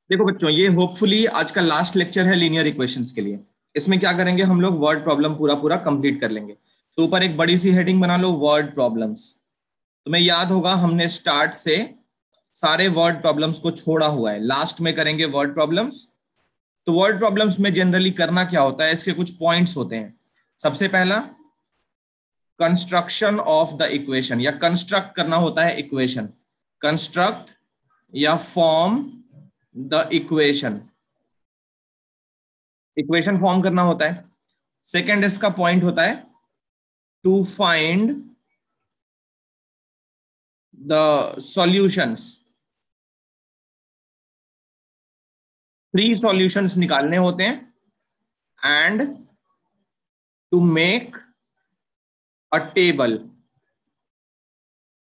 देखो बच्चों, ये होपफुली आज का लास्ट लेक्चर है लीनियर इक्वेशंस के लिए। इसमें क्या करेंगे, हम लोग वर्ड प्रॉब्लम पूरा पूरा कंप्लीट कर लेंगे। तो ऊपर एक बड़ी सी हेडिंग बना लो, वर्ड प्रॉब्लम्स। तुम्हें याद होगा हमने स्टार्ट से सारे वर्ड प्रॉब्लम्स को छोड़ा हुआ है, लास्ट में करेंगे वर्ड प्रॉब्लम्स। तो वर्ड प्रॉब्लम्स में जनरली करना क्या होता है, इसके कुछ पॉइंट्स होते हैं। सबसे पहला, कंस्ट्रक्शन ऑफ द इक्वेशन, या कंस्ट्रक्ट करना होता है इक्वेशन। कंस्ट्रक्ट या form the equation, equation form करना होता है। सेकेंड इसका पॉइंट होता है to find the solutions, 3 solutions निकालने होते हैं। And to make a table,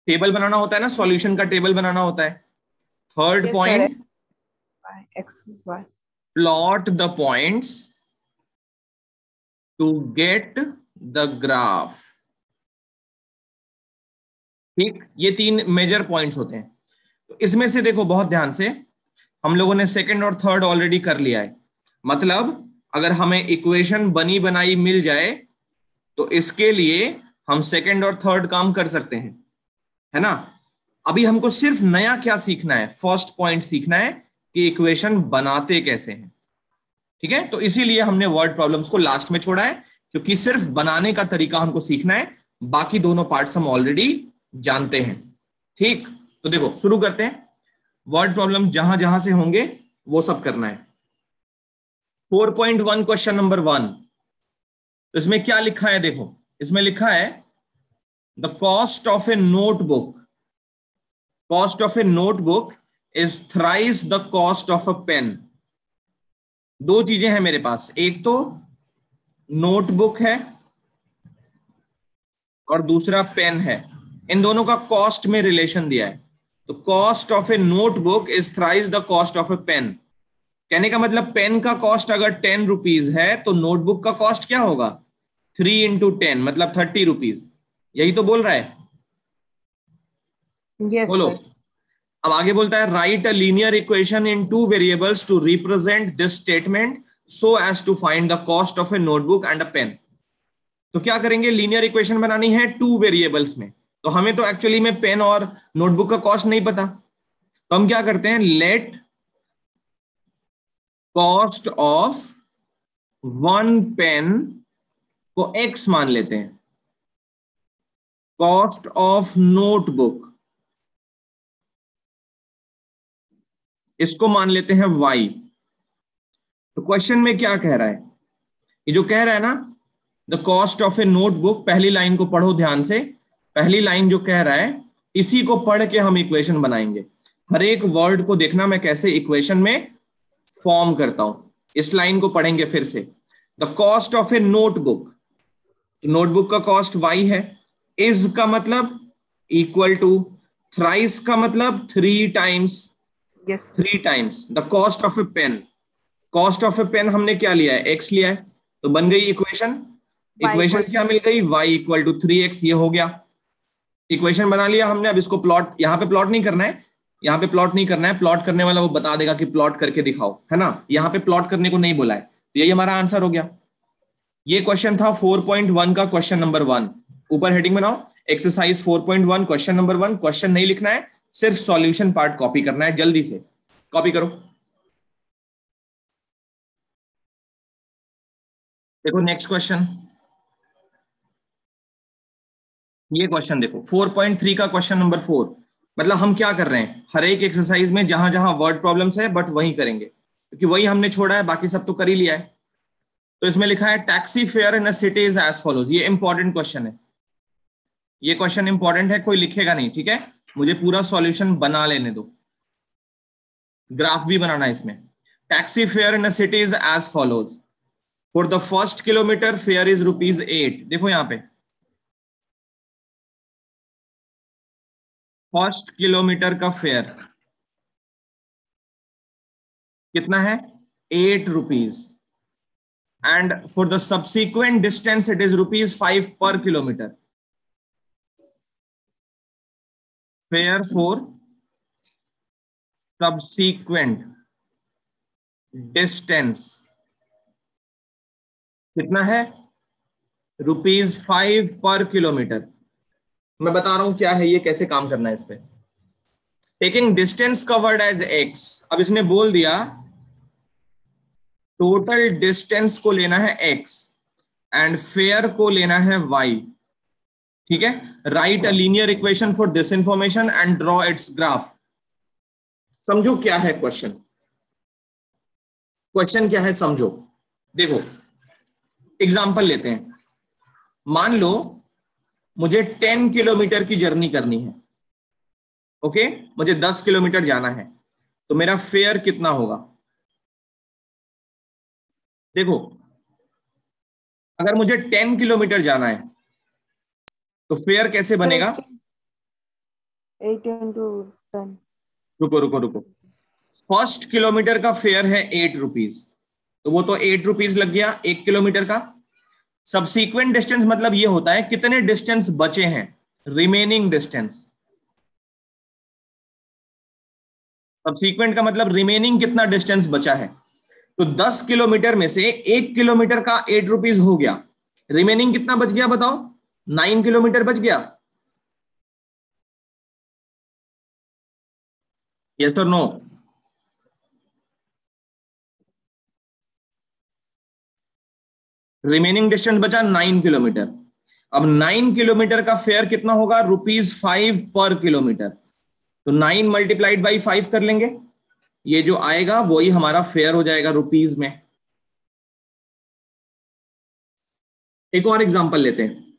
table बनाना होता है ना, सॉल्यूशन का टेबल बनाना होता है। Third Yes, sir. Point, X, Y. Plot the points to get the graph. ठीक, ये 3 मेजर पॉइंट्स होते हैं। तो इसमें से देखो बहुत ध्यान से, हम लोगों ने सेकंड और थर्ड ऑलरेडी कर लिया है। मतलब अगर हमें इक्वेशन बनी बनाई मिल जाए तो इसके लिए हम सेकंड और थर्ड काम कर सकते हैं, है ना। अभी हमको सिर्फ नया क्या सीखना है, फर्स्ट पॉइंट सीखना है कि इक्वेशन बनाते कैसे हैं। ठीक है, तो इसीलिए हमने वर्ड प्रॉब्लम्स को लास्ट में छोड़ा है, क्योंकि सिर्फ बनाने का तरीका हमको सीखना है, बाकी दोनों पार्ट्स हम ऑलरेडी जानते हैं। ठीक, तो देखो शुरू करते हैं। वर्ड प्रॉब्लम जहां जहां से होंगे वो सब करना है। 4.1 क्वेश्चन नंबर 1। तो इसमें क्या लिखा है, देखो इसमें लिखा है the cost of a notebook, cost of a notebook is thrice the cost of a pen. दो चीजें हैं मेरे पास, एक तो नोटबुक है और दूसरा पेन है। इन दोनों का कॉस्ट में रिलेशन दिया है। तो cost of a notebook is thrice the cost of a pen. कहने का मतलब पेन का कॉस्ट अगर 10 रुपीज है तो नोटबुक का कॉस्ट क्या होगा, 3 इंटू 10 मतलब 30 रुपीज। यही तो बोल रहा है। Yes, बोलो। sir. अब आगे बोलता है write a linear equation in 2 variables to represent this statement so as to find the cost of a notebook and a pen. तो क्या करेंगे, लीनियर इक्वेशन बनानी है 2 वेरिएबल्स में। तो हमें तो एक्चुअली में पेन और नोटबुक का कॉस्ट नहीं पता, तो हम क्या करते हैं, लेट कॉस्ट ऑफ 1 पेन को x मान लेते हैं, कॉस्ट ऑफ नोटबुक इसको मान लेते हैं y। तो क्वेश्चन में क्या कह रहा है, ये जो कह रहा है ना, the cost of a notebook, पहली लाइन को पढ़ो ध्यान से। पहली लाइन जो कह रहा है, इसी को पढ़ के हम इक्वेशन बनाएंगे। हर एक वर्ड को देखना मैं कैसे इक्वेशन में फॉर्म करता हूं। इस लाइन को पढ़ेंगे फिर से। The cost of a notebook, notebook का कॉस्ट y है। इज का मतलब इक्वल टू, थ्राइस का मतलब 3 times, Yes, sir. 3 times the cost of a pen. Cost of a pen हमने क्या लिया है, x लिया है, तो बन गई इक्वेशन। Y इक्वेशन equals क्या मिल गई, y इक्वल टू 3x, ये हो गया। इक्वेशन बना लिया हमने। अब इसको प्लॉट, यहाँ पे प्लॉट नहीं करना है, यहाँ पे प्लॉट नहीं करना है, प्लॉट करने वाला वो बता देगा कि प्लॉट करके दिखाओ, है ना। यहाँ पे प्लॉट करने को नहीं बोला है, तो यही हमारा आंसर हो गया। ये क्वेश्चन था 4.1 का क्वेश्चन नंबर 1। ऊपर हेडिंग बनाओ, एक्सरसाइज 4.1 क्वेश्चन नंबर 1। क्वेश्चन नहीं लिखना है, सिर्फ सॉल्यूशन पार्ट कॉपी करना है। जल्दी से कॉपी करो। देखो नेक्स्ट क्वेश्चन, ये क्वेश्चन देखो 4.3 का क्वेश्चन नंबर 4। मतलब हम क्या कर रहे हैं, हर एक एक्सरसाइज में जहां जहां वर्ड प्रॉब्लम्स है बट वही करेंगे, क्योंकि वही हमने छोड़ा है, बाकी सब तो कर ही लिया है। तो इसमें लिखा है taxi fare in a city is as follows. ये इंपॉर्टेंट क्वेश्चन है, ये क्वेश्चन इंपॉर्टेंट है, कोई लिखेगा नहीं, ठीक है। मुझे पूरा सॉल्यूशन बना लेने दो, ग्राफ भी बनाना है इसमें। Taxi fare in a city is as follows. For the first kilometre fare is ₹8। देखो यहाँ पे फर्स्ट किलोमीटर का फेयर कितना है, ₹8। And for the subsequent distance it is ₹5 पर kilometre. Fair for subsequent distance कितना है, ₹5 पर किलोमीटर। मैं बता रहा हूं क्या है ये, कैसे काम करना है इस पे। Taking distance covered as x, अब इसने बोल दिया टोटल डिस्टेंस को लेना है x एंड फेयर को लेना है y। ठीक है, write a linear equation for this information and draw it's graph. समझो क्या है क्वेश्चन, क्वेश्चन क्या है समझो। देखो एग्जांपल लेते हैं, मान लो मुझे 10 किलोमीटर की जर्नी करनी है। ओके, मुझे 10 किलोमीटर जाना है, तो मेरा फेयर कितना होगा। देखो अगर मुझे 10 किलोमीटर जाना है तो फेयर कैसे बनेगा। 8 into 10. रुको रुको रुको, फर्स्ट किलोमीटर का फेयर है ₹8, तो वो तो ₹8 लग गया 1 किलोमीटर का। सबसीक्वेंट डिस्टेंस मतलब ये होता है कितने डिस्टेंस बचे हैं, रिमेनिंग डिस्टेंस। सबसीक्वेंट का मतलब रिमेनिंग कितना डिस्टेंस बचा है। तो 10 किलोमीटर में से 1 किलोमीटर का ₹8 हो गया, रिमेनिंग कितना बच गया बताओ, 9 किलोमीटर बच गया। यस और नो। रिमेनिंग डिस्टेंस बचा 9 किलोमीटर। अब 9 किलोमीटर का फेयर कितना होगा, ₹5 पर किलोमीटर। तो 9 मल्टीप्लाइड बाई 5 कर लेंगे, ये जो आएगा वही हमारा फेयर हो जाएगा रुपीज में। एक और एग्जांपल लेते हैं,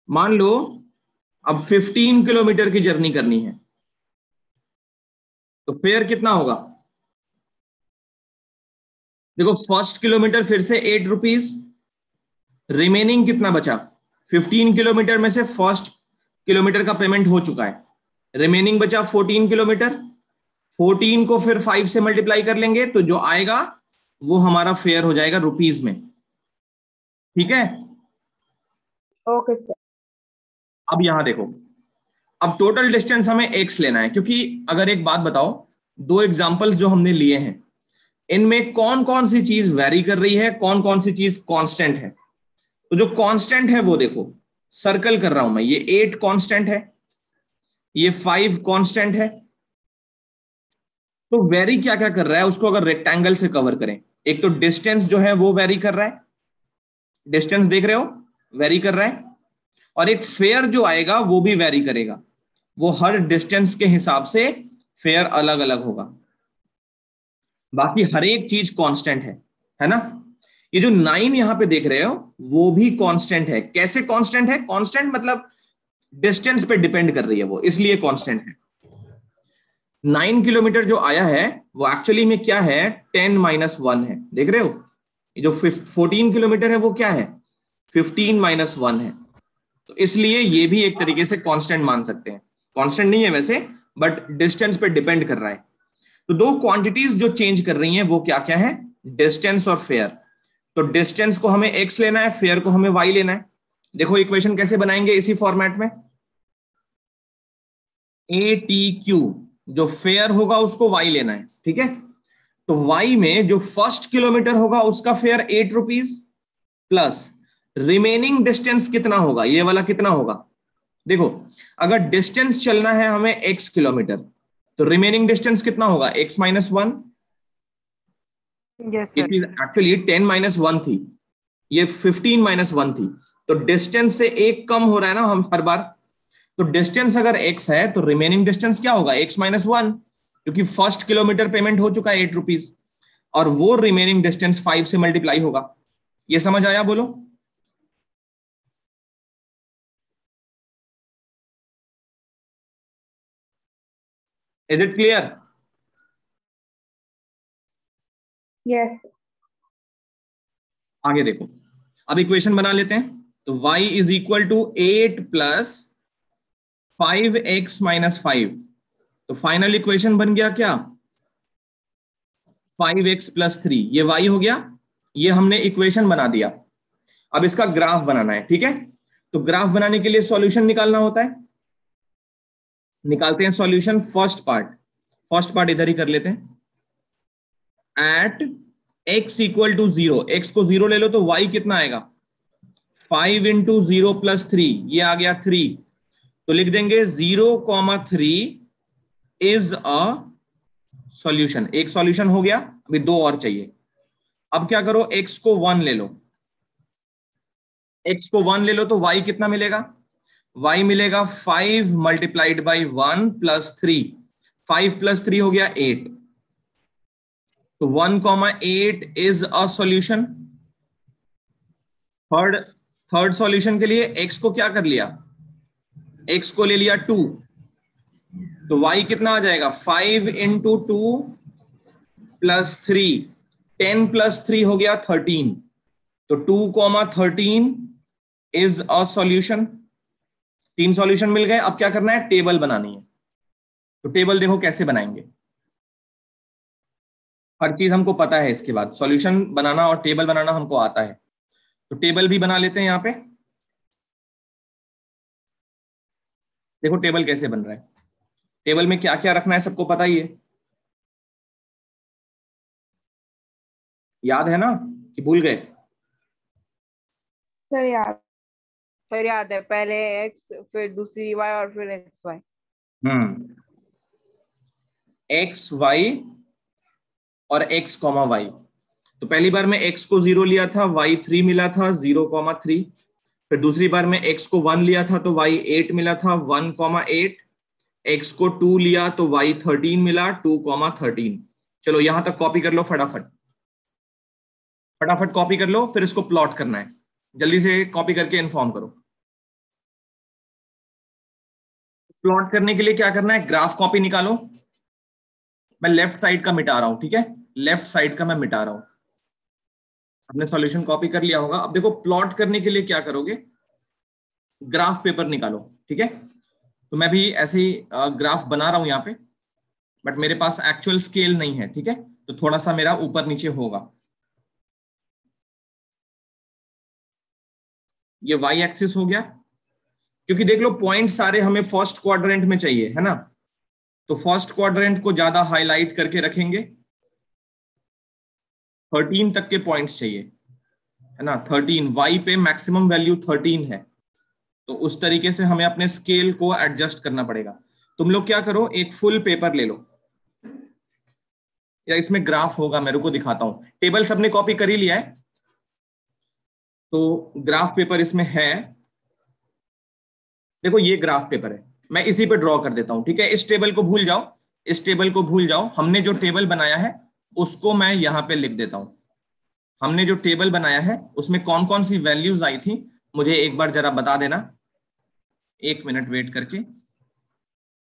मान लो अब 15 किलोमीटर की जर्नी करनी है, तो फेयर कितना होगा। देखो फर्स्ट किलोमीटर फिर से ₹8, रिमेनिंग कितना बचा, 15 किलोमीटर में से फर्स्ट किलोमीटर का पेमेंट हो चुका है, रिमेनिंग बचा 14 किलोमीटर। 14 को फिर 5 से मल्टीप्लाई कर लेंगे, तो जो आएगा वो हमारा फेयर हो जाएगा रुपीज में। ठीक है, Okay, sir. अब यहां देखो, अब टोटल डिस्टेंस हमें x लेना है, क्योंकि अगर एक बात बताओ, दो एग्जांपल्स जो हमने लिए हैं इनमें कौन कौन सी चीज वेरी कर रही है, कौन कौन सी चीज कांस्टेंट है। तो जो कांस्टेंट है वो देखो, सर्कल कर रहा हूं मैं, ये 8 कांस्टेंट है, ये 5 कांस्टेंट है। तो वेरी क्या क्या कर रहा है उसको अगर रेक्टेंगल से कवर करें, एक तो डिस्टेंस जो है वो वेरी कर रहा है, डिस्टेंस देख रहे हो वेरी कर रहा है, और एक फेयर जो आएगा वो भी वेरी करेगा, वो हर डिस्टेंस के हिसाब से फेयर अलग अलग होगा। बाकी हर एक चीज कांस्टेंट है ना। ये जो 9 यहां पे देख रहे हो वो भी कांस्टेंट है। कैसे कांस्टेंट है, कांस्टेंट मतलब डिस्टेंस पे डिपेंड कर रही है वो, इसलिए कांस्टेंट है। 9 किलोमीटर जो आया है वो एक्चुअली में क्या है, 10-1 है, देख रहे हो। ये जो 14 किलोमीटर है वो क्या है, 15-1 है। तो इसलिए ये भी एक तरीके से कांस्टेंट मान सकते हैं, कांस्टेंट नहीं है वैसे, बट डिस्टेंस पे डिपेंड कर रहा है। तो दो क्वांटिटीज जो चेंज कर रही हैं वो क्या क्या है, डिस्टेंस और फेयर। तो डिस्टेंस को हमें x लेना है, फेयर को हमें y लेना है। देखो इक्वेशन कैसे बनाएंगे इसी फॉर्मेट में, ATQ, जो फेयर होगा उसको y लेना है, ठीक है। तो y में जो फर्स्ट किलोमीटर होगा उसका फेयर ₹8 प्लस रिमेनिंग डिस्टेंस कितना होगा, ये वाला कितना होगा। देखो अगर डिस्टेंस चलना है हमें x किलोमीटर, तो रिमेनिंग डिस्टेंस कितना होगा, x-1। Yes, ये sir. चीज एक्चुअली 10-1 थी, ये 15-1 थी। तो डिस्टेंस से एक कम हो रहा है ना हम हर बार। तो डिस्टेंस अगर x है तो रिमेनिंग डिस्टेंस क्या होगा, x-1, क्योंकि फर्स्ट किलोमीटर पेमेंट हो चुका है ₹8, और वो रिमेनिंग डिस्टेंस 5 से मल्टीप्लाई होगा। ये समझ आया बोलो। Is it clear. Yes. आगे देखो, अब इक्वेशन बना लेते हैं। तो y is equal to 8 plus 5x-5। तो फाइनल इक्वेशन बन गया क्या, 5x + 3, ये y हो गया। ये हमने इक्वेशन बना दिया। अब इसका ग्राफ बनाना है, ठीक है। तो ग्राफ बनाने के लिए सॉल्यूशन निकालना होता है, निकालते हैं सॉल्यूशन। फर्स्ट पार्ट इधर ही कर लेते हैं। At x equal to 0, x को 0 ले लो तो y कितना आएगा 5 इंटू 0 प्लस 3, ये आ गया 3, तो लिख देंगे 0,3 इज अ सॉल्यूशन। एक सॉल्यूशन हो गया, अभी दो और चाहिए। अब क्या करो, x को 1 ले लो, x को 1 ले लो तो y कितना मिलेगा, y मिलेगा 5 मल्टीप्लाइड बाई 1 प्लस 3, 5 प्लस 3 हो गया 8, तो 1,8 is a solution. Third solution के लिए x को क्या कर लिया, x को ले लिया 2, तो y कितना आ जाएगा 5 इंटू 2 प्लस 3, 10 प्लस 3 हो गया 13, तो 2,13 इज अ सॉल्यूशन। 3 सॉल्यूशन मिल गए। अब क्या करना है, टेबल बनानी है। तो टेबल देखो कैसे बनाएंगे, हर चीज हमको पता है, इसके बाद सॉल्यूशन बनाना और टेबल बनाना हमको आता है। तो टेबल भी बना लेते हैं। यहां पे देखो टेबल कैसे बन रहा है, टेबल में क्या क्या रखना है सबको पता ही है, याद है ना कि भूल गए। सर याद। फिर याद है, पहले x फिर दूसरी y और फिर xy। एक्स वाई और x कॉमा वाई। तो पहली बार में x को 0 लिया था, y 3 मिला था 0,3। फिर दूसरी बार में x को 1 लिया था तो y 8 मिला था 1,8। x को 2 लिया तो y 13 मिला 2,13। चलो यहां तक कॉपी कर लो, फटाफट फटाफट कॉपी कर लो, फिर इसको प्लॉट करना है। जल्दी से कॉपी करके इन्फॉर्म करो। प्लॉट करने के लिए क्या करना है, ग्राफ कॉपी निकालो। मैं लेफ्ट साइड का मिटा रहा हूं, ठीक है, लेफ्ट साइड का मैं मिटा रहा हूं। आपने सॉल्यूशन कॉपी कर लिया होगा। अब देखो प्लॉट करने के लिए क्या करोगे, ग्राफ पेपर निकालो, ठीक है। तो मैं भी ऐसे ही ग्राफ बना रहा हूं यहाँ पे, बट मेरे पास एक्चुअल स्केल नहीं है, ठीक है, तो थोड़ा सा मेरा ऊपर नीचे होगा। ये वाई एक्सिस हो गया, क्योंकि देख लो पॉइंट सारे हमें फर्स्ट क्वाड्रेंट में चाहिए, है ना, तो फर्स्ट क्वाड्रेंट को ज्यादा हाईलाइट करके रखेंगे। 13 तक के पॉइंट्स चाहिए, है ना, 13, वाई पे मैक्सिमम वैल्यू 13 है, तो उस तरीके से हमें अपने स्केल को एडजस्ट करना पड़ेगा। तुम लोग क्या करो, एक फुल पेपर ले लो, या इसमें ग्राफ होगा, मेरे को दिखाता हूं। टेबल सबने कॉपी कर ही लिया है, तो ग्राफ पेपर इसमें है। देखो ये ग्राफ पेपर है, मैं इसी पे ड्रॉ कर देता हूं, ठीक है। इस टेबल को भूल जाओ, इस टेबल को भूल जाओ, हमने जो टेबल बनाया है उसको मैं यहां पे लिख देता हूं। हमने जो टेबल बनाया है उसमें कौन कौन सी वैल्यूज आई थी, मुझे एक बार जरा बता देना, 1 मिनट वेट करके।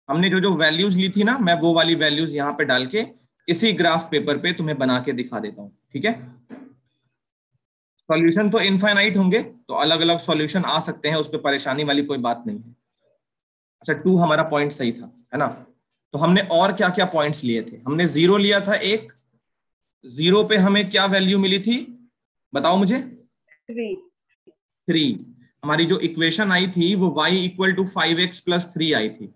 हमने जो जो वैल्यूज ली थी ना, मैं वो वाली वैल्यूज यहाँ पे डाल के इसी ग्राफ पेपर पे तुम्हें बना के दिखा देता हूँ, ठीक है। सॉल्यूशन तो इनफाइनाइट होंगे, तो अलग अलग सॉल्यूशन आ सकते हैं, उस पर परेशानी वाली कोई बात नहीं है। अच्छा 2 हमारा पॉइंट सही था, है ना। तो हमने और क्या क्या पॉइंट्स लिए थे, हमने 0 लिया था एक, 0 पे हमें क्या वैल्यू मिली थी बताओ मुझे, 3। हमारी जो इक्वेशन आई थी वो y equal to 5x plus 3 आई थी,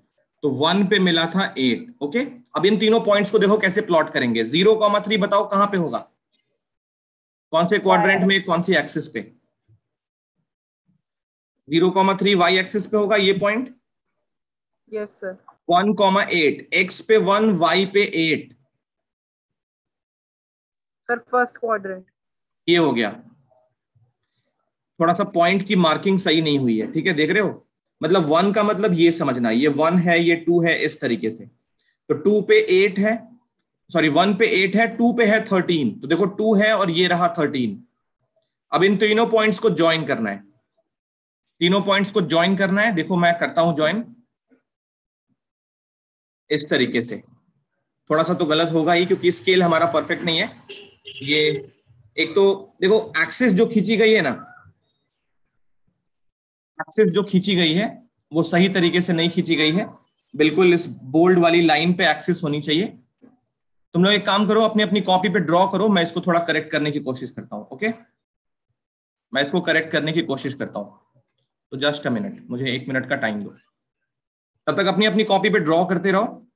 तो 1 पे मिला था 8। ओके, अब इन तीनों पॉइंट्स को देखो कैसे प्लॉट करेंगे। 0,3 बताओ कहां पे होगा, कौन से क्वाड्रेंट में, कौन सी एक्सिस पे। 0,3 y एक्सिस पे होगा ये पॉइंट। Yes sir. 1,8 x पे 1, y पे 8, सर फर्स्ट क्वाड्रेंट। ये हो गया। थोड़ा सा पॉइंट की मार्किंग सही नहीं हुई है, ठीक है, देख रहे हो, मतलब 1 का मतलब ये समझना, ये 1 है ये 2 है, इस तरीके से। तो 2 पे 8 है, सॉरी 1 पे 8 है, 2 पे है 13, तो देखो 2 है और ये रहा 13। अब इन तीनों पॉइंट्स को ज्वाइन करना है, तीनों पॉइंट्स को ज्वाइन करना है। देखो मैं करता हूं ज्वाइन इस तरीके से, थोड़ा सा तो गलत होगा ही क्योंकि स्केल हमारा परफेक्ट नहीं है। ये एक तो देखो एक्सिस जो खींची गई है ना, एक्सिस जो खींची गई है वो सही तरीके से नहीं खींची गई है, बिल्कुल इस बोल्ड वाली लाइन पे एक्सिस होनी चाहिए। तुम लोग एक काम करो, अपनी अपनी कॉपी पे ड्रॉ करो, मैं इसको थोड़ा करेक्ट करने की कोशिश करता हूँ। ओके, मैं इसको करेक्ट करने की कोशिश करता हूँ, तो जस्ट अ मिनट, मुझे 1 मिनट का टाइम दो। तब तक अपनी अपनी कॉपी पे ड्रॉ करते रहो,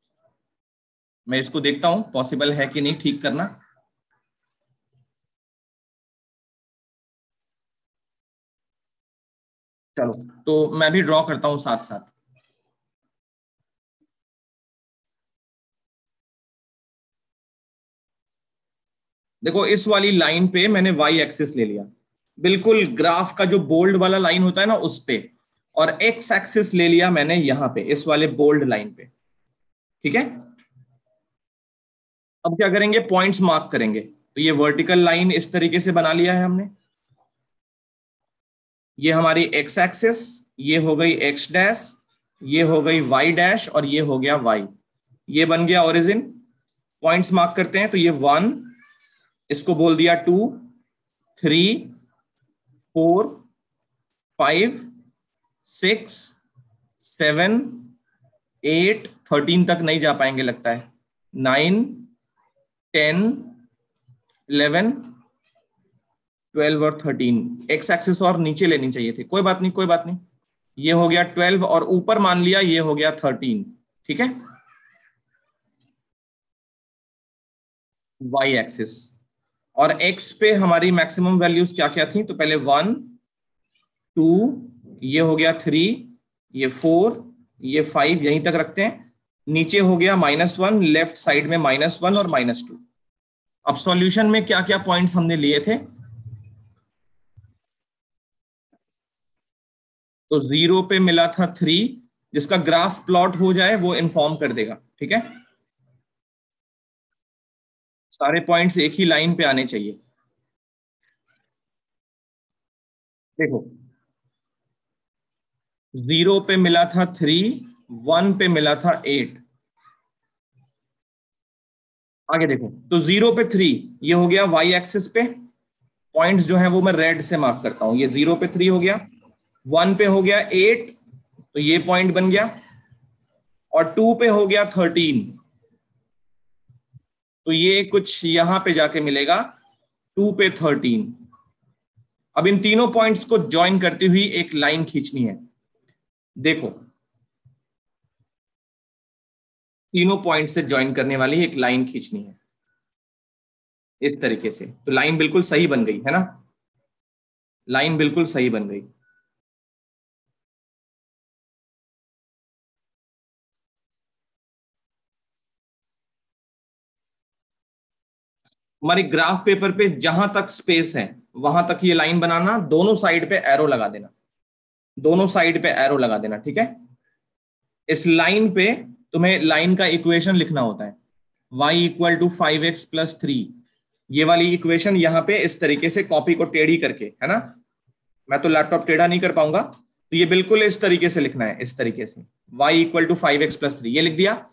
मैं इसको देखता हूँ पॉसिबल है कि नहीं ठीक करना। चलो तो मैं भी ड्रॉ करता हूं साथ साथ। देखो इस वाली लाइन पे मैंने वाई एक्सिस ले लिया, बिल्कुल ग्राफ का जो बोल्ड वाला लाइन होता है ना उस पे, और एक्स एक्सिस ले लिया मैंने यहां पे इस वाले बोल्ड लाइन पे। ठीक है, अब क्या करेंगे, पॉइंट्स मार्क करेंगे। तो ये वर्टिकल लाइन इस तरीके से बना लिया है हमने, ये हमारी एक्स एक्सिस, ये हो गई एक्स डैश, ये हो गई वाई डैश, और ये हो गया वाई। ये बन गया ओरिजिन। पॉइंट्स मार्क करते हैं, तो ये 1, इसको बोल दिया 2, 3, 4, 5, 6, 7, 8, 13 तक नहीं जा पाएंगे लगता है, 9, 10, 11, 12 और 13। एक्स एक्सिस और नीचे लेनी चाहिए थी, कोई बात नहीं कोई बात नहीं। ये हो गया 12 और ऊपर मान लिया ये हो गया 13। ठीक है, वाई एक्सिस। और एक्स पे हमारी मैक्सिमम वैल्यूज क्या क्या थी, तो पहले 1, 2, ये हो गया 3, ये 4, ये 5, यहीं तक रखते हैं। नीचे हो गया -1, लेफ्ट साइड में -1 और -2। अब सॉल्यूशन में क्या क्या पॉइंट्स हमने लिए थे, तो 0 पे मिला था 3, जिसका ग्राफ प्लॉट हो जाए वो इन्फॉर्म कर देगा। ठीक है, सारे पॉइंट्स एक ही लाइन पे आने चाहिए। देखो 0 पे मिला था 3, 1 पे मिला था 8। आगे देखो, तो 0 पे 3 ये हो गया वाई एक्सिस पे, पॉइंट्स जो है वो मैं रेड से मार्क करता हूं। ये 0 पे 3 हो गया, 1 पे हो गया 8, तो ये पॉइंट बन गया, और 2 पे हो गया 13, तो ये कुछ यहां पे जाके मिलेगा 2 पे 13। अब इन तीनों पॉइंट्स को ज्वाइन करती हुई एक लाइन खींचनी है। देखो तीनों पॉइंट से ज्वाइन करने वाली एक लाइन खींचनी है इस तरीके से, तो लाइन बिल्कुल सही बन गई है ना, लाइन बिल्कुल सही बन गई। हमारी ग्राफ पेपर पे जहां तक स्पेस है वहां तक ये लाइन बनाना, दोनों साइड पे एरो लगा देना, दोनों साइड पे एरो लगा देना। ठीक है, इस लाइन पे तुम्हें लाइन का इक्वेशन लिखना होता है, y = 5x + 3। ये वाली इक्वेशन यहाँ पे इस तरीके से कॉपी को टेढ़ी करके, है ना, मैं तो लैपटॉप टेढ़ा नहीं कर पाऊंगा, तो ये बिल्कुल इस तरीके से लिखना है, इस तरीके से y = 5x + 3 ये लिख दिया।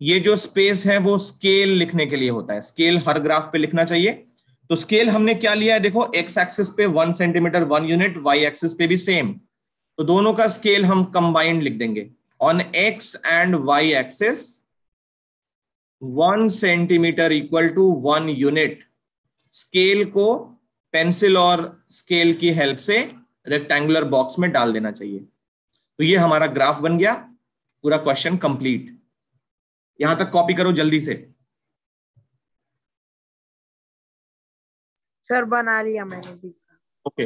ये जो स्पेस है वो स्केल लिखने के लिए होता है, स्केल हर ग्राफ पे लिखना चाहिए। तो स्केल हमने क्या लिया है, देखो एक्स एक्सिस पे 1 सेंटीमीटर 1 यूनिट, वाई एक्सिस पे भी सेम, तो दोनों का स्केल हम कंबाइंड लिख देंगे। On x and y axis 1 centimetre = 1 unit. Scale को पेंसिल और स्केल की हेल्प से रेक्टेंगुलर बॉक्स में डाल देना चाहिए। तो ये हमारा ग्राफ बन गया, पूरा क्वेश्चन कंप्लीट। यहां तक कॉपी करो जल्दी से। सर बना लिया मैंने भी। ओके,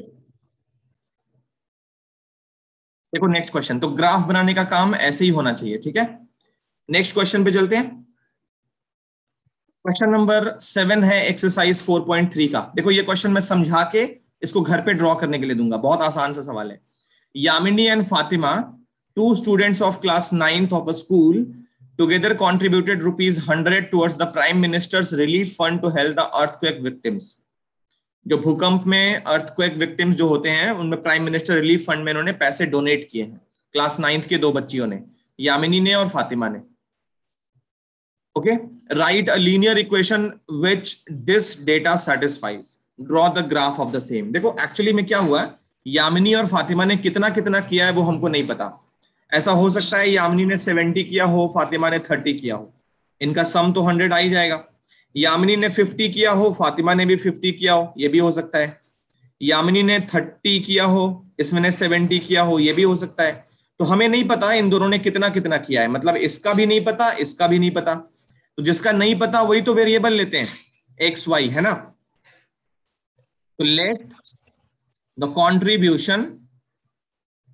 देखो नेक्स्ट क्वेश्चन, तो ग्राफ बनाने का काम ऐसे ही होना चाहिए। ठीक है, नेक्स्ट क्वेश्चन पे चलते हैं। क्वेश्चन नंबर 7 है एक्सरसाइज 4.3 का। देखो ये क्वेश्चन मैं समझा के इसको घर पे ड्रॉ करने के लिए दूंगा, बहुत आसान सा सवाल है। Yamini and Fatima, 2 students of class 9th of a school, together contributed ₹100 towards the Prime Minister's relief fund to help the earthquake victims। जो भूकंप में अर्थक्वेक विक्टिम्स जो होते हैं उनमें प्राइम मिनिस्टर रिलीफ फंड में इन्होंने पैसे डोनेट किए हैं, क्लास 9th के 2 बच्चियों ने, यामिनी ने और फातिमा ने। Okay, right a linear equation which this data satisfies, draw the graph of the same. देखो एक्चुअली में क्या हुआ, यामिनी और फातिमा ने कितना कितना किया है वो हमको नहीं पता। ऐसा हो सकता है यामिनी ने 70 किया हो, फातिमा ने 30 किया हो, इनका सम तो 100 आ ही जाएगा। यामिनी ने 50 किया हो, फातिमा ने भी 50 किया हो, ये भी हो सकता है। यामिनी ने 30 किया हो, इसमें ने 70 किया हो, ये भी हो सकता है। तो हमें नहीं पता इन दोनों ने कितना कितना किया है, मतलब इसका भी नहीं पता, इसका भी नहीं पता। तो जिसका नहीं पता वही तो वेरिएबल लेते हैं, एक्स वाई, है ना। तो let the contribution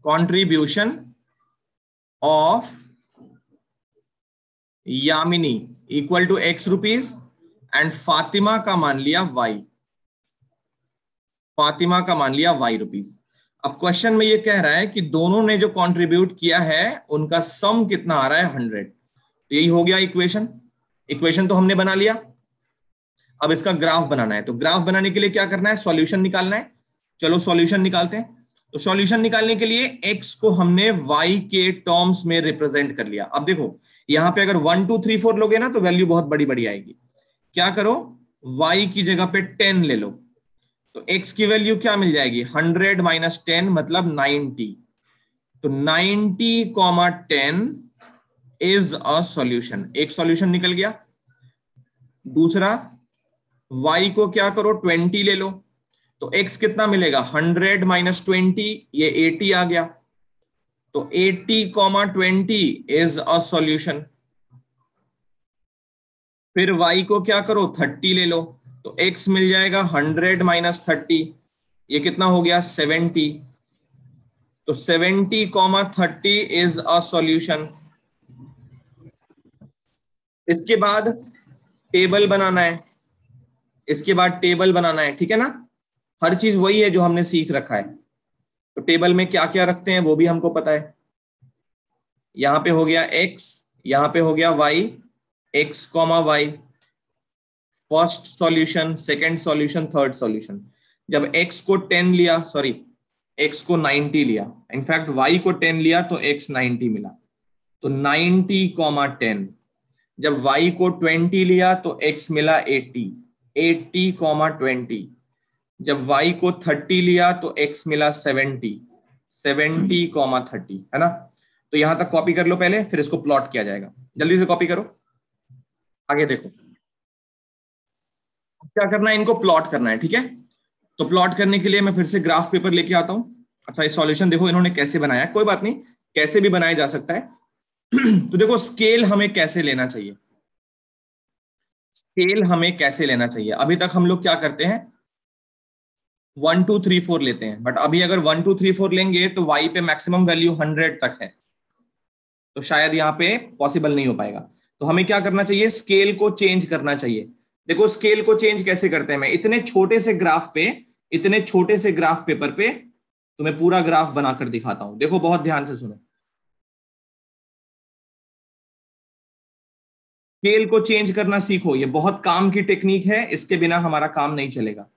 contribution of Yamini equal to x rupees and Fatima का मान लिया y, फातिमा का मान लिया y रुपीज। अब क्वेश्चन में ये कह रहा है कि दोनों ने जो कंट्रीब्यूट किया है उनका सम कितना आ रहा है 100। तो यही हो गया इक्वेशन। इक्वेशन तो हमने बना लिया, अब इसका ग्राफ बनाना है। तो ग्राफ बनाने के लिए क्या करना है, सॉल्यूशन निकालना है। चलो सॉल्यूशन निकालते हैं। तो सॉल्यूशन निकालने के लिए x को हमने y के टर्म्स में रिप्रेजेंट कर लिया। अब देखो यहां पे अगर 1 2 3 4 लोगे ना तो वैल्यू बहुत बड़ी बड़ी आएगी। क्या करो, y की जगह पे 10 ले लो, तो x की वैल्यू क्या मिल जाएगी, 100 माइनस 10 मतलब 90। तो 90,10 इज अ सॉल्यूशन। एक सॉल्यूशन निकल गया। दूसरा, y को क्या करो 20 ले लो, तो x कितना मिलेगा, 100 माइनस 20, ये 80 आ गया। तो 80,20 इज अ सॉल्यूशन। फिर y को क्या करो 30 ले लो, तो x मिल जाएगा 100 माइनस 30, ये कितना हो गया 70। तो 70,30 इज अ सॉल्यूशन। इसके बाद टेबल बनाना है, इसके बाद टेबल बनाना है, ठीक है ना। हर चीज वही है जो हमने सीख रखा है। तो टेबल में क्या क्या रखते हैं वो भी हमको पता है। यहां पे हो गया x, यहां पे हो गया y, x comma y, first solution, second solution, third solution. जब x को 10 लिया, सॉरी x को 90 लिया, इनफैक्ट y को 10 लिया तो x 90 मिला, तो 90,10। जब y को 20 लिया तो x मिला 80, 80,20। जब y को 30 लिया तो x मिला 70, 70,30, है ना। तो यहां तक कॉपी कर लो पहले, फिर इसको प्लॉट किया जाएगा। जल्दी से कॉपी करो, आगे देखो क्या करना है, इनको प्लॉट करना है, ठीक है। तो प्लॉट करने के लिए मैं फिर से ग्राफ पेपर लेके आता हूं। अच्छा, ये सॉल्यूशन देखो इन्होंने कैसे बनाया, कोई बात नहीं, कैसे भी बनाया जा सकता है। तो देखो स्केल हमें कैसे लेना चाहिए, स्केल हमें कैसे लेना चाहिए। अभी तक हम लोग क्या करते हैं, 1 2 3 4 लेते हैं, बट अभी अगर 1 2 3 4 लेंगे तो y पे मैक्सिमम वैल्यू 100 तक है, तो शायद यहाँ पे पॉसिबल नहीं हो पाएगा। तो हमें क्या करना चाहिए, स्केल को चेंज करना चाहिए। देखो स्केल को चेंज कैसे करते हैं, मैं इतने छोटे से ग्राफ पे, इतने छोटे से ग्राफ पेपर पे तुम्हें पूरा ग्राफ बनाकर दिखाता हूं। देखो बहुत ध्यान से सुनो, स्केल को चेंज करना सीखो, ये बहुत काम की टेक्निक है, इसके बिना हमारा काम नहीं चलेगा।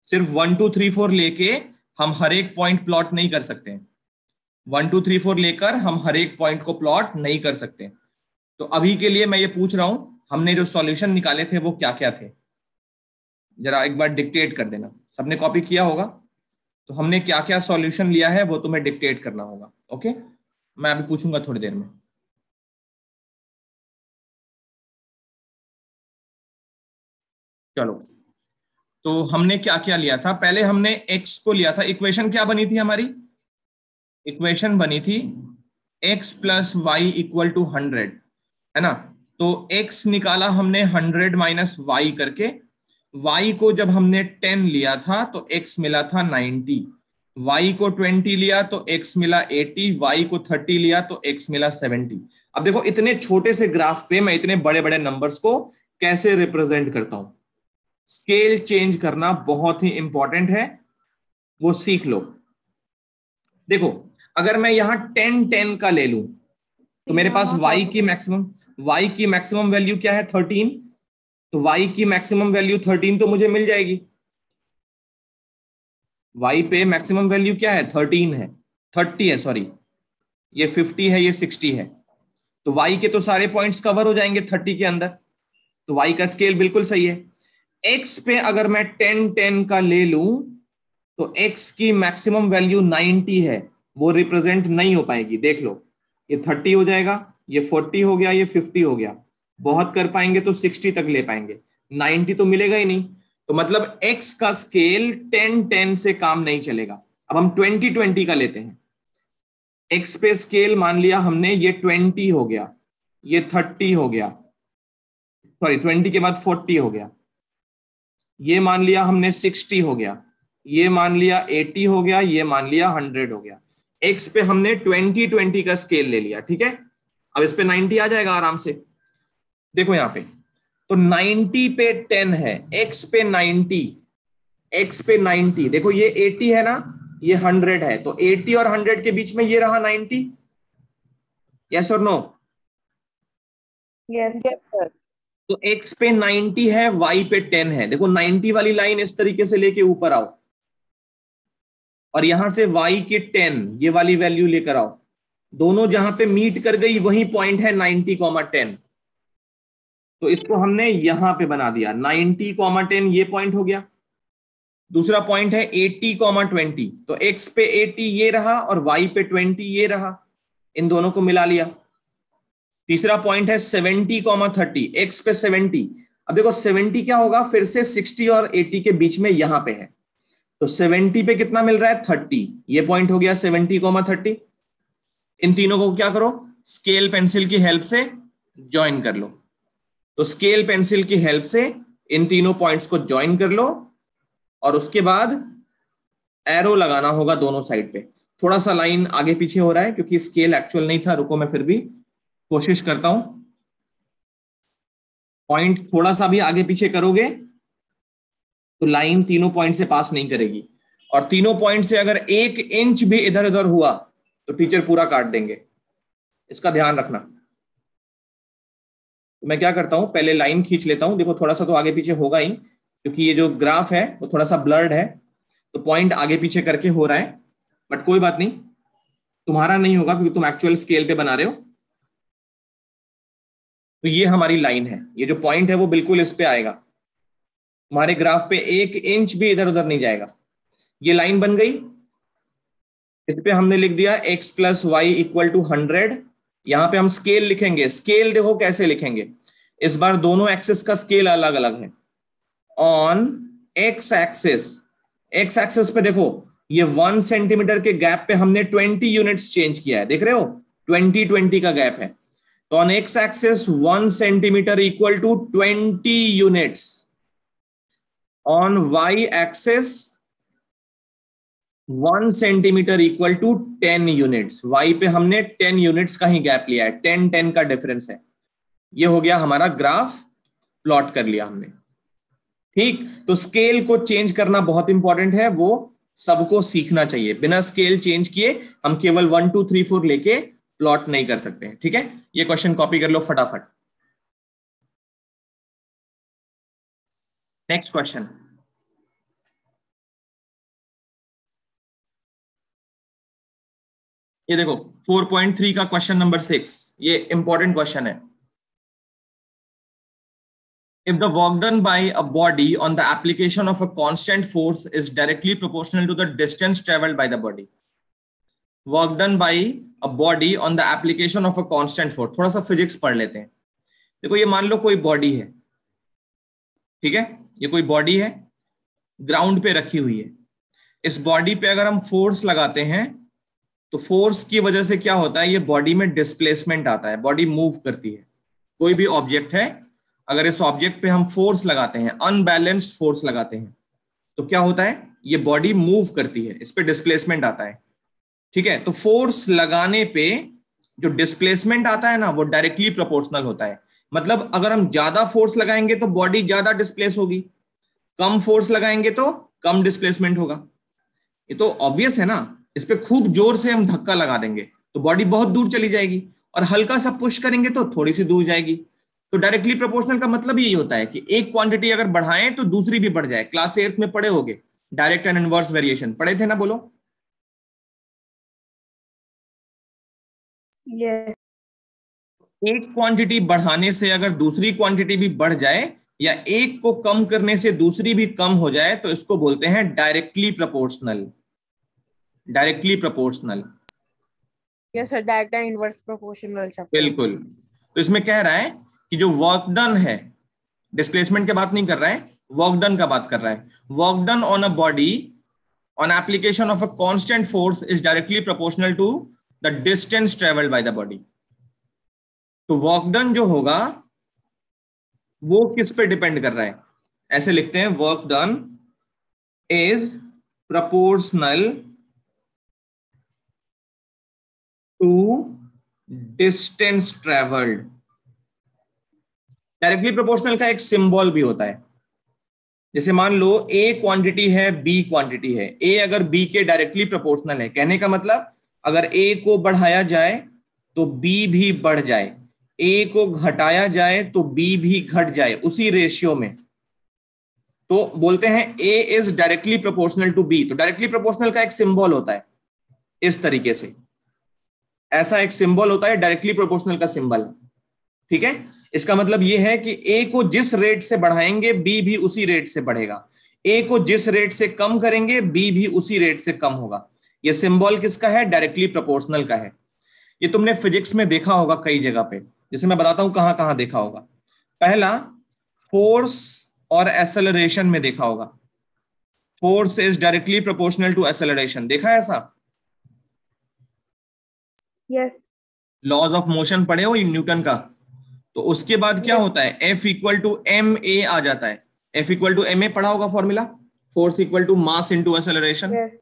सिर्फ 1 2 3 4 लेके हम हर एक पॉइंट प्लॉट नहीं कर सकते हैं। 1 2 3 4 लेकर हम हर एक पॉइंट को प्लॉट नहीं कर सकते। तो अभी के लिए मैं ये पूछ रहा हूं, हमने जो सॉल्यूशन निकाले थे वो क्या क्या थे, जरा एक बार डिक्टेट कर देना। सबने कॉपी किया होगा, तो हमने क्या क्या सॉल्यूशन लिया है वो तुम्हें डिक्टेट करना होगा। ओके, मैं अभी पूछूंगा थोड़ी देर में। चलो, तो हमने क्या क्या लिया था, पहले हमने x को लिया था। इक्वेशन क्या बनी थी हमारी, इक्वेशन बनी थी x plus y equal to 100, है ना। तो x निकाला हमने 100 माइनस वाई करके, y को जब हमने 10 लिया था तो x मिला था 90, y को 20 लिया तो x मिला 80, y को 30 लिया तो x मिला 70। अब देखो इतने छोटे से ग्राफ पे मैं इतने बड़े बड़े नंबर्स को कैसे रिप्रेजेंट करता हूं। स्केल चेंज करना बहुत ही इंपॉर्टेंट है, वो सीख लो। देखो अगर मैं यहां 10 10 का ले लूं तो मेरे पास y की मैक्सिमम वैल्यू क्या है 13, तो y की मैक्सिमम वैल्यू 13 तो मुझे मिल जाएगी। y पे मैक्सिमम वैल्यू क्या है 13 है, 30 है, सॉरी ये 50 है, ये 60 है। तो y के तो सारे पॉइंट्स कवर हो जाएंगे 30 के अंदर, तो y का स्केल बिल्कुल सही है। x पे अगर मैं 10 10 का ले लूं तो x की मैक्सिमम वैल्यू 90 है, वो रिप्रेजेंट नहीं हो पाएगी। देख लो ये 30 हो जाएगा, ये 40 हो गया, ये 50 हो गया, बहुत कर पाएंगे तो 60 तक ले पाएंगे, 90 तो मिलेगा ही नहीं। तो मतलब x का स्केल 10 10 से काम नहीं चलेगा। अब हम 20 20 का लेते हैं। x पे स्केल मान लिया हमने, ये 20 हो गया, ये 30 हो गया, सॉरी 20 के बाद 40 हो गया, ये मान लिया हमने 60 हो गया, ये मान लिया 80 हो गया, ये मान लिया 100 हो गया। x पे हमने 20-20 का स्केल ले लिया, ठीक है। अब इस पे 90 आ जाएगा आराम से। देखो यहाँ पे तो 90 पे 10 है, x पे 90, x पे 90, देखो ये 80 है ना, ये 100 है, तो 80 और 100 के बीच में ये रहा 90, यस और नो? Yes. Yes, sir. तो x पे 90 है, y पे 10 है। देखो 90 वाली लाइन इस तरीके से लेके ऊपर आओ और यहां से y के 10 ये वाली वैल्यू लेकर आओ, दोनों जहां पे मीट कर गई वही पॉइंट है 90,10। तो इसको हमने यहां पे बना दिया, 90,10 ये पॉइंट हो गया। दूसरा पॉइंट है 80,20, तो x पे 80 ये रहा और y पे 20 ये रहा, इन दोनों को मिला लिया। तीसरा पॉइंट है 70,30, x पे 70। अब देखो 70 क्या होगा, फिर से 60 और 80 के बीच में यहां पे है, तो 70 पे कितना मिल रहा है 30, ये पॉइंट हो गया 70,30। इन तीनों को क्या करो, स्केल पेंसिल की हेल्प से ज्वाइन कर लो। तो स्केल पेंसिल की हेल्प से इन तीनों पॉइंट्स को ज्वाइन कर लो और उसके बाद एरो लगाना होगा दोनों साइड पे। थोड़ा सा लाइन आगे पीछे हो रहा है क्योंकि स्केल एक्चुअल नहीं था, रुको मैं फिर भी कोशिश करता हूं। पॉइंट थोड़ा सा भी आगे पीछे करोगे तो लाइन तीनों पॉइंट से पास नहीं करेगी, और तीनों पॉइंट से अगर 1 इंच भी इधर उधर हुआ तो टीचर पूरा काट देंगे, इसका ध्यान रखना। तो मैं क्या करता हूं, पहले लाइन खींच लेता हूं। देखो थोड़ा सा तो आगे पीछे होगा ही क्योंकि ये जो ग्राफ है वो थोड़ा सा ब्लर्ड है, तो पॉइंट आगे पीछे करके हो रहा है, बट कोई बात नहीं, तुम्हारा नहीं होगा क्योंकि तुम एक्चुअल स्केल पे बना रहे हो। तो ये हमारी लाइन है, ये जो पॉइंट है वो बिल्कुल इस पे आएगा, तुम्हारे ग्राफ पे 1 इंच भी इधर उधर नहीं जाएगा। ये लाइन बन गई, इस पे हमने लिख दिया x plus y equal to 100। यहां पे हम स्केल लिखेंगे, स्केल देखो कैसे लिखेंगे, इस बार दोनों एक्सिस का स्केल अलग अलग है। On x axis, x axis पे देखो ये 1 सेंटीमीटर के गैप पे हमने 20 यूनिट्स चेंज किया है, देख रहे हो 20-20 का गैप है। तो on x axis 1 centimetre equal to 20 units, on y axis 1 centimetre equal to 10 units, y पे हमने 10 यूनिट्स का ही गैप लिया है, 10-10 का डिफरेंस है। ये हो गया हमारा ग्राफ, प्लॉट कर लिया हमने, ठीक। तो स्केल को चेंज करना बहुत इंपॉर्टेंट है, वो सबको सीखना चाहिए। बिना स्केल चेंज किए हम केवल 1 2 3 4 लेके प्लॉट नहीं कर सकते हैं, ठीक है। ये क्वेश्चन कॉपी कर लो फटाफट। नेक्स्ट क्वेश्चन, ये देखो 4.3 का क्वेश्चन नंबर 6, ये इंपॉर्टेंट क्वेश्चन है। If the work done by a body on the application of a constant force is directly proportional to the distance traveled by the body. Work done by a body on the application of a constant force. थोड़ा सा physics पढ़ लेते हैं। देखो ये मान लो कोई body है, ठीक है, ये कोई बॉडी है, ग्राउंड पे रखी हुई है। इस बॉडी पे अगर हम फोर्स लगाते हैं तो फोर्स की वजह से क्या होता है, ये बॉडी में डिस्प्लेसमेंट आता है, बॉडी मूव करती है। कोई भी ऑब्जेक्ट है, अगर इस ऑब्जेक्ट पे हम फोर्स लगाते हैं, अनबैलेंस्ड फोर्स लगाते हैं, तो क्या होता है, ये बॉडी मूव करती है, इस पे डिस्प्लेसमेंट आता है, ठीक है। तो फोर्स लगाने पे जो डिस्प्लेसमेंट आता है ना, वो डायरेक्टली प्रोपोर्शनल होता है। मतलब अगर हम ज्यादा फोर्स लगाएंगे तो बॉडी ज्यादा डिस्प्लेस होगी, कम फोर्स लगाएंगे तो कम डिस्प्लेसमेंट होगा। ये तो ऑब्वियस है ना। इस पे खूब जोर से हम धक्का लगा देंगे तो बॉडी बहुत दूर चली जाएगी, और हल्का सा पुश करेंगे तो थोड़ी सी दूर जाएगी। तो डायरेक्टली प्रोपोर्शनल का मतलब यही होता है कि एक क्वांटिटी अगर बढ़ाएं तो दूसरी भी बढ़ जाए। क्लास 8 में पढ़े होगे, डायरेक्ट एंड इनवर्स वेरिएशन पढ़े थे ना, बोलो। Yes. एक क्वांटिटी बढ़ाने से अगर दूसरी क्वांटिटी भी बढ़ जाए, या एक को कम करने से दूसरी भी कम हो जाए, तो इसको बोलते हैं directly proportional. Directly proportional, Yes, sir. Direct and inverse proportional chapter. बिल्कुल। तो इसमें कह रहा है कि जो वर्क डन है, डिस्प्लेसमेंट की बात नहीं कर रहा है, वर्क डन का बात कर रहा है। Work done on a body on application of a constant force is directly proportional to the distance travelled by the body. तो वर्क डन जो होगा वो किस पे डिपेंड कर रहा है, ऐसे लिखते हैं, work done is proportional to distance travelled. Directly proportional का एक सिंबल भी होता है। जैसे मान लो ए क्वांटिटी है, बी क्वांटिटी है, ए अगर बी के डायरेक्टली प्रोपोर्शनल है, कहने का मतलब अगर ए को बढ़ाया जाए तो बी भी बढ़ जाए, ए को घटाया जाए तो बी भी घट जाए उसी रेशियो में, तो बोलते हैं A is directly proportional to B. तो डायरेक्टली प्रोपोर्शनल का एक सिंबल होता है इस तरीके से, ऐसा एक सिंबल होता है डायरेक्टली प्रोपोर्शनल का सिंबल। ठीक है, इसका मतलब यह है कि ए को जिस रेट से बढ़ाएंगे बी भी उसी रेट से बढ़ेगा, ए को जिस रेट से कम करेंगे बी भी उसी रेट से कम होगा। यह सिंबल किसका है? डायरेक्टली प्रोपोर्शनल का है। ये तुमने फिजिक्स में देखा होगा कई जगह पे, जैसे मैं बताता हूं कहां कहां देखा होगा। पहला, फोर्स और एक्सेलरेशन में देखा होगा। Force is directly proportional to acceleration, देखा है ऐसा? Yes. लॉज ऑफ मोशन पढ़े हो न्यूटन का? तो उसके बाद क्या होता है? F equal to M A आ जाता है। F equal to M A पढ़ा होगा formula, force equal to mass into acceleration. Yes.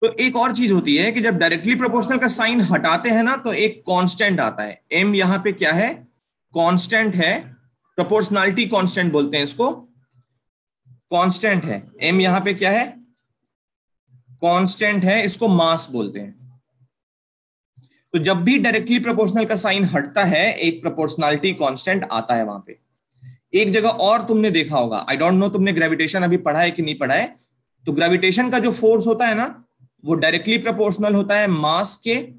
तो एक और चीज होती है कि जब डायरेक्टली प्रोपोर्शनल का साइन हटाते हैं ना तो एक कांस्टेंट आता है। m यहां पे क्या है? कांस्टेंट है, प्रोपोर्शनैलिटी कांस्टेंट बोलते हैं इसको, कांस्टेंट है। m यहां पे क्या है? कांस्टेंट है, इसको मास बोलते हैं। तो जब भी डायरेक्टली प्रोपोर्शनल का साइन हटता है एक प्रोपोर्शनैलिटी कांस्टेंट आता है वहां पे। एक जगह और तुमने देखा होगा, आई डोंट नो तुमने ग्रेविटेशन अभी पढ़ा है कि नहीं पढ़ा है, तो ग्रेविटेशन का जो फोर्स होता है ना वो डायरेक्टली प्रोपोर्शनल होता है मास के,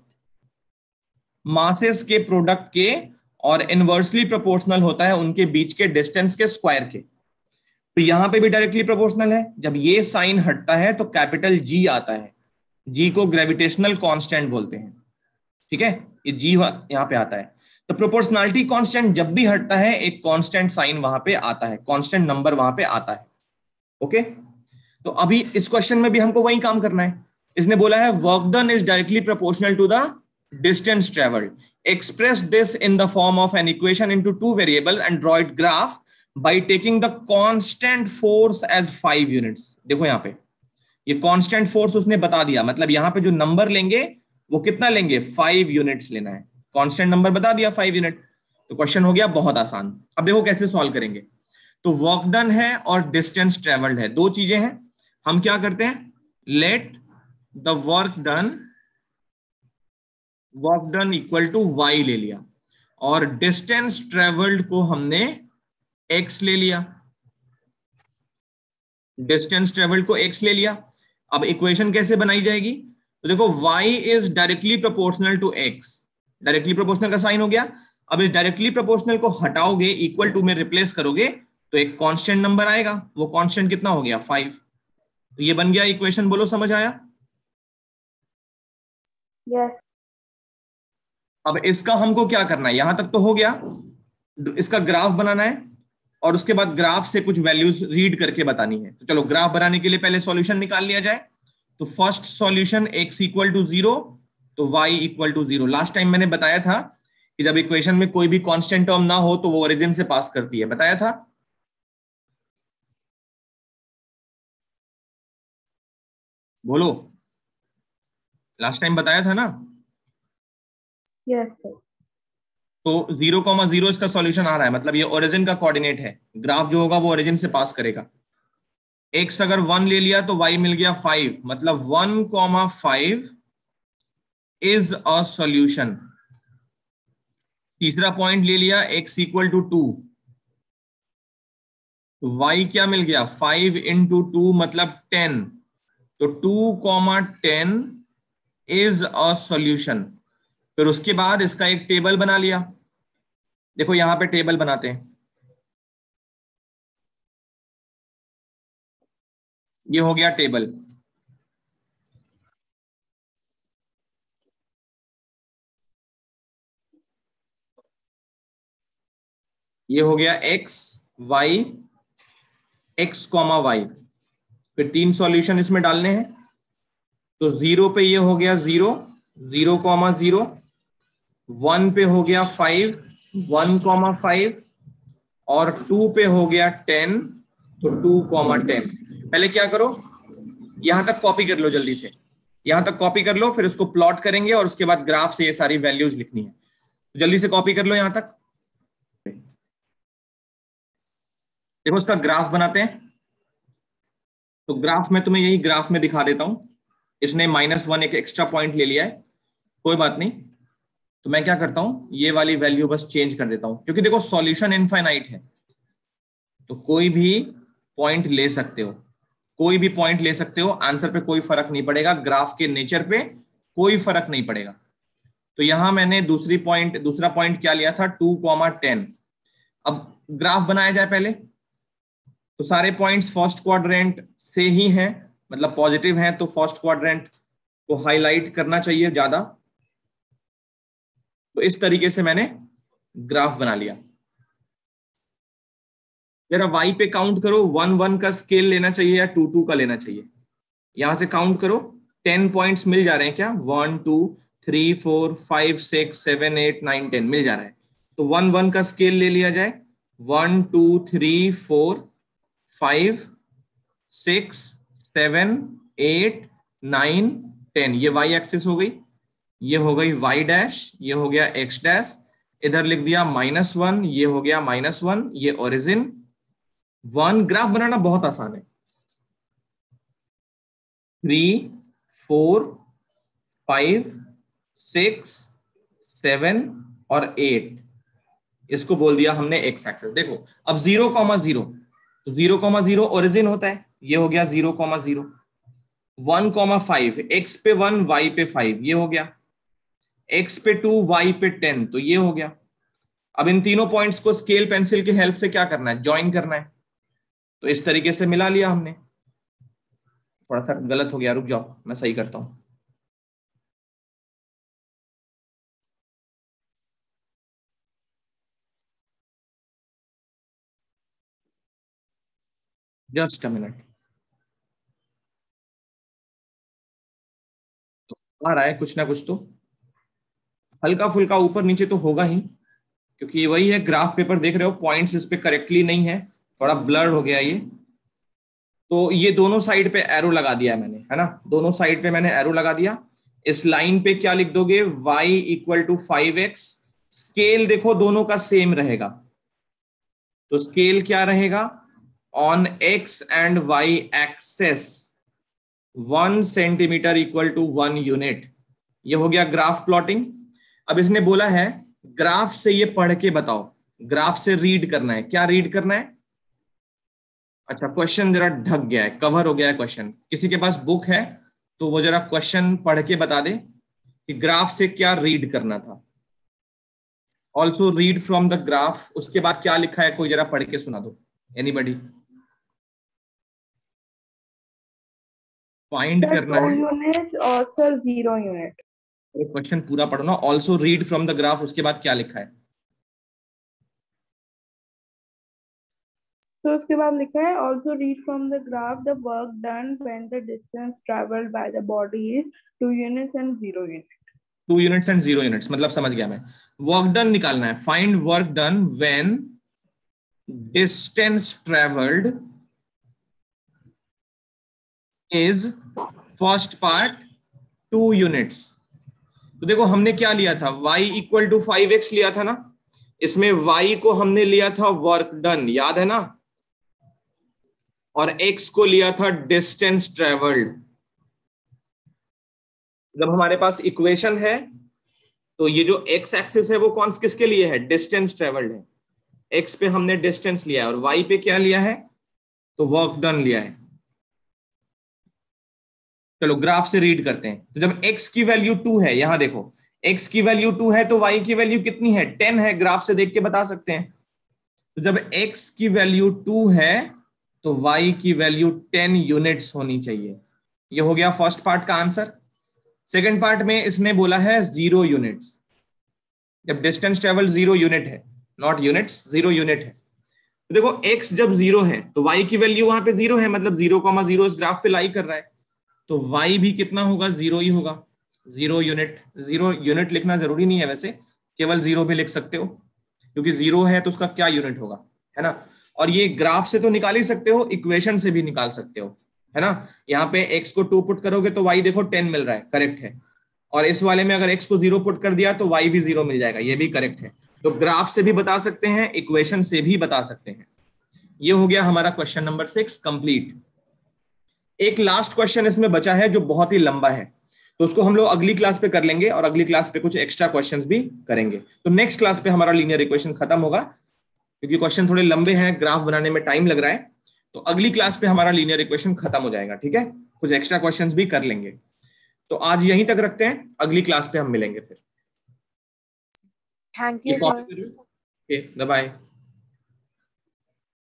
मासेस के प्रोडक्ट के, और इनवर्सली प्रोपोर्शनल होता है उनके बीच के डिस्टेंस के स्क्वायर के। तो यहां पे भी डायरेक्टली प्रोपोर्शनल है। जब ये साइन हटता है तो कैपिटल जी आता है, जी को ग्रेविटेशनल कांस्टेंट बोलते हैं। ठीक है, ये जी यहां पे आता है। तो प्रोपोर्शनैलिटी कांस्टेंट जब भी हटता है एक कांस्टेंट साइन वहां पे आता है, कांस्टेंट नंबर वहां पे आता है। ओके, तो अभी इस क्वेश्चन में भी हमको वही काम करना है। इसने बोला है work done is directly proportional to the distance travelled, express this in the form of an equation into two variable and draw it graph by taking the constant force as 5 units. देखो यहाँ पे ये constant force उसने बता दिया, मतलब यहाँ पे जो नंबर लेंगे वो कितना लेंगे? 5 यूनिट्स लेना है। कांस्टेंट नंबर बता दिया 5 यूनिट, तो क्वेश्चन हो गया बहुत आसान। अब देखो कैसे सॉल्व करेंगे। तो वर्क डन है और डिस्टेंस ट्रेवल्ड है, दो चीजें हैं। हम क्या करते हैं, let the work done equal to y ले लिया और डिस्टेंस ट्रेवल्ड को हमने x ले लिया, डिस्टेंस ट्रेवल्ड को x ले लिया। अब इक्वेशन कैसे बनाई जाएगी? तो देखो y is directly proportional to x, directly proportional का साइन हो गया। अब इस डायरेक्टली प्रोपोर्शनल को हटाओगे, इक्वल टू में रिप्लेस करोगे तो एक कांस्टेंट नंबर आएगा, वो कांस्टेंट कितना हो गया? 5। तो ये बन गया इक्वेशन। बोलो समझ आया? Yes. अब इसका हमको क्या करना है? यहां तक तो हो गया, इसका ग्राफ बनाना है और उसके बाद ग्राफ से कुछ वैल्यूज रीड करके बतानी है। तो चलो ग्राफ बनाने के लिए पहले सॉल्यूशन निकाल लिया जाए। तो first solution x equal to 0 तो y equal to 0। Last time मैंने बताया था कि जब इक्वेशन में कोई भी कांस्टेंट टर्म ना हो तो वो ओरिजिन से पास करती है, बताया था। बोलो, लास्ट टाइम बताया था ना? Yes, sir. तो 0,0 इसका सॉल्यूशन आ रहा है, मतलब ये ओरिजिन का कोऑर्डिनेट है। ग्राफ जो होगा वो ओरिजिन से पास करेगा। x अगर 1 ले लिया तो y मिल गया 5, मतलब 1,5 इज अ सॉल्यूशन। तीसरा पॉइंट ले लिया x इक्वल टू 2, तो y क्या मिल गया? 5 इंटू 2 मतलब 10, तो 2,10 इज अ सॉल्यूशन। फिर उसके बाद इसका एक टेबल बना लिया। देखो यहां पे टेबल बनाते हैं, ये हो गया टेबल। ये हो गया x y, x comma y। फिर 3 सॉल्यूशन इसमें डालने हैं। तो 0 पे ये हो गया 0, 0,0, 1 पे हो गया 5, 1,5, और 2 पे हो गया 10, तो 2,10। पहले क्या करो, यहां तक कॉपी कर लो जल्दी से, यहां तक कॉपी कर लो, फिर उसको प्लॉट करेंगे और उसके बाद ग्राफ से ये सारी वैल्यूज लिखनी है। तो जल्दी से कॉपी कर लो यहां तक। देखो इसका ग्राफ बनाते हैं। तो ग्राफ में तुम्हें यही ग्राफ में दिखा देता हूं। इसने -1 एक एक्स्ट्रा पॉइंट ले लिया है, कोई बात नहीं। तो मैं क्या करता हूं, ये वाली वैल्यू बस चेंज कर देता हूं, क्योंकि देखो सॉल्यूशन इनफाइनाइट है, तो कोई भी पॉइंट ले सकते हो, कोई भी पॉइंट ले सकते हो, आंसर पे कोई फर्क नहीं पड़ेगा, ग्राफ के नेचर पे कोई फर्क नहीं पड़ेगा। तो यहां मैंने दूसरा पॉइंट क्या लिया था, 2,10। अब ग्राफ बनाया जाए पहले। तो सारे पॉइंट्स फर्स्ट क्वाड्रेंट से ही हैं, मतलब पॉजिटिव हैं, तो फर्स्ट क्वाड्रेंट को हाईलाइट करना चाहिए ज्यादा। तो इस तरीके से मैंने ग्राफ बना लिया। जरा y पे काउंट करो, 1-1 का स्केल लेना चाहिए या 2-2 का लेना चाहिए। यहां से काउंट करो, 10 पॉइंट्स मिल जा रहे हैं क्या, 1 2 3 4 5 6 7 8 9 10 मिल जा रहा है। तो 1-1 का स्केल ले लिया जाए, 1 2 3 4 5 6 7 8 9 10। ये y एक्सिस हो गई, ये हो गई y डैश, ये हो गया x डैश, इधर लिख दिया -1, ये हो गया -1, ये ओरिजिन 1। ग्राफ बनाना बहुत आसान है। 3 4 5 6 7 और 8, इसको बोल दिया हमने x एक्सिस। देखो अब 0,0, तो 0,0 ओरिजिन होता है, ये हो गया 0,0। 1,5, x पे 1 y पे 5, ये हो गया। x पे 2 y पे 10, तो ये हो गया। अब इन तीनों पॉइंट्स को स्केल पेंसिल की हेल्प से क्या करना है, ज्वाइन करना है। तो इस तरीके से मिला लिया हमने। थोड़ा सा गलत हो गया, रुक जाओ मैं सही करता हूं। Just a minute. तो आ रहा है कुछ ना कुछ, तो हल्का फुल्का ऊपर नीचे तो होगा ही, क्योंकि वही है, ग्राफ पेपर देख रहे हो, पॉइंट्स इस पे करेक्टली नहीं है, थोड़ा ब्लर हो गया ये। तो ये दोनों साइड पे एरो लगा दिया है मैंने, है ना, दोनों साइड पे मैंने एरो लगा दिया। इस लाइन पे क्या लिख दोगे, y = 5x। स्केल देखो दोनों का सेम रहेगा, तो स्केल क्या रहेगा, on x and y axes 1 centimetre = 1 unit. ये हो गया ग्राफ प्लॉटिंग। अब इसने बोला है ग्राफ से ये पढ़ के बताओ, ग्राफ से रीड करना है। क्या रीड करना है, अच्छा क्वेश्चन जरा ढक गया है, कवर हो गया है क्वेश्चन। किसी के पास बुक है तो वो जरा क्वेश्चन पढ़ के बता दे कि ग्राफ से क्या रीड करना था। Also read from the graph, उसके बाद क्या लिखा है कोई जरा पढ़ के सुना दो, एनीबडी। फाइंड करना है, यूनिट और सर 0 यूनिट। क्वेश्चन पूरा पढ़ो ना। Also read from the graph, उसके बाद क्या लिखा है, तो उसके बाद लिखा है also read from the graph the work done when the distance travelled by the body is 2 units and 0 unit. 2 units and 0 units, मतलब समझ गया मैं। वर्क डन निकालना है, find work done when distance travelled is first part 2 units. तो देखो हमने क्या लिया था, y = 5x लिया था ना, इसमें y को हमने लिया था वर्क डन, याद है ना, और x को लिया था डिस्टेंस ट्रेवल्ड। जब हमारे पास इक्वेशन है तो ये जो x एक्सिस है वो कौन किसके लिए है, डिस्टेंस ट्रेवल्ड है। x पे हमने डिस्टेंस लिया है और y पे क्या लिया है, तो वर्क डन लिया है। चलो ग्राफ से रीड करते हैं। तो जब x की वैल्यू 2 है, यहां देखो x की वैल्यू 2 है तो y की वैल्यू कितनी है, 10 है, ग्राफ से देख के बता सकते हैं। तो जब x की वैल्यू 2 है तो y की वैल्यू 10 यूनिट्स होनी चाहिए। ये हो गया फर्स्ट पार्ट का आंसर। सेकेंड पार्ट में इसने बोला है 0 यूनिट्स। जब डिस्टेंस ट्रेवल 0 यूनिट है, नॉट यूनिट्स, 0 यूनिट है, तो देखो x जब 0 है तो y की वैल्यू वहां पे 0 है, मतलब 0,0 इस ग्राफ पे लाई कर रहा है, तो y भी कितना होगा, 0 ही होगा, 0 यूनिट। 0 यूनिट लिखना जरूरी नहीं है वैसे, केवल 0 भी लिख सकते हो, क्योंकि 0 है तो उसका क्या यूनिट होगा, है ना। और ये ग्राफ से तो निकाल ही सकते हो, इक्वेशन से भी निकाल सकते हो, है ना। यहाँ पे x को 2 पुट करोगे तो y देखो 10 मिल रहा है, करेक्ट है। और इस वाले में अगर x को 0 पुट कर दिया तो y भी 0 मिल जाएगा, ये भी करेक्ट है। तो ग्राफ से भी बता सकते हैं, इक्वेशन से भी बता सकते हैं। ये हो गया हमारा क्वेश्चन नंबर 6 कंप्लीट। एक लास्ट क्वेश्चन इसमें बचा है जो बहुत ही लंबा है, तो उसको हम लोग अगली क्लास पे कर लेंगे और अगली क्लास पे कुछ एक्स्ट्रा क्वेश्चंस भी करेंगे। तो नेक्स्ट क्लास पे हमारा लीनियर इक्वेशन खत्म होगा, क्योंकि क्वेश्चन थोड़े लंबे हैं, ग्राफ बनाने में टाइम लग रहा है। तो अगली क्लास पे हमारा लीनियर इक्वेशन खत्म हो जाएगा, ठीक है। कुछ एक्स्ट्रा क्वेश्चंस भी कर लेंगे। तो आज यहीं तक रखते हैं, अगली क्लास पे हम मिलेंगे फिर। Thank you sir. Bye bye.